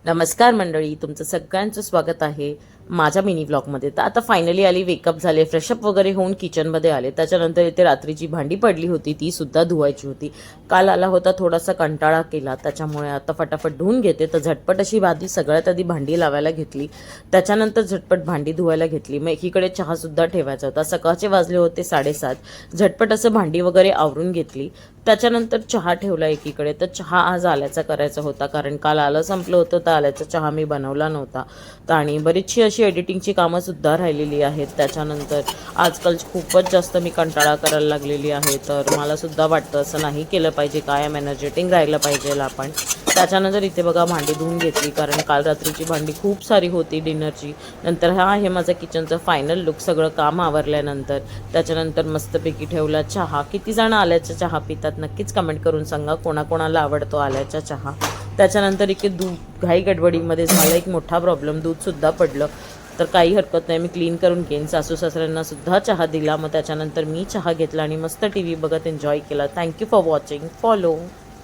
नमस्कार मंडळी, तुमचं सगळ्यांचं स्वागत आहे माझ्या मिनी व्लॉगमध्ये. तर आता फायनली आली, वेकअप झाले, फ्रेशअप वगैरे होऊन किचनमध्ये आले. त्याच्यानंतर इथे रात्रीची भांडी पडली होती, ती सुद्धा धुवायची होती. काल आला होता, थोडासा कंटाळा केला, त्याच्यामुळे आता फटाफट धुवून घेते. तर झटपट अशी सगळ्यात आधी भांडी लावायला घेतली, त्याच्यानंतर झटपट भांडी धुवायला घेतली. मग एकीकडे चहासुद्धा ठेवायचा होता. सकाळचे वाजले होते 7:30. झटपट असं भांडी वगैरे आवरून घेतली. त्याच्यानंतर चहा ठेवला एकीकडे. तर चहा आज आल्याचा करायचा होता, कारण काल आलं संपलं होतं, तर आल्याचा चहा मी बनवला नव्हता. तर आणि बरीचशी अशी एडिटिंगची कामंसुद्धा राहिलेली आहेत. त्याच्यानंतर आजकाल खूपच जास्त मी कंटाळा करायला लागलेली आहे. तर मलासुद्धा वाटतं असं नाही केलं पाहिजे, कायम एनर्जेटिक राहिलं पाहिजे आपण. त्याच्यानंतर इथे बघा भांडी धुवून घेतली, कारण काल रात्रीची भांडी खूप सारी होती डिनरची. नंतर हा आहे माझा किचनचा फायनल लुक, सगळं काम आवरल्यानंतर. त्याच्यानंतर मस्तपैकी ठेवला चहा. किती जण आल्याचा चहा पितात नक्कीच कमेंट करून सांगा, कोणाकोणाला आवडतो आल्याचा चहा. त्याच्यानंतर इथे दूध घाई गडबडीमध्ये झाला एक मोठा प्रॉब्लेम, दूधसुद्धा पडलं. तर काही हरकत नाही, मी क्लीन करून घेईन. सासू सासऱ्यांना सुद्धा चहा दिला. मग त्याच्यानंतर मी चहा घेतला आणि मस्त TV बघत एन्जॉय केला. Thank you for watching. फॉलो.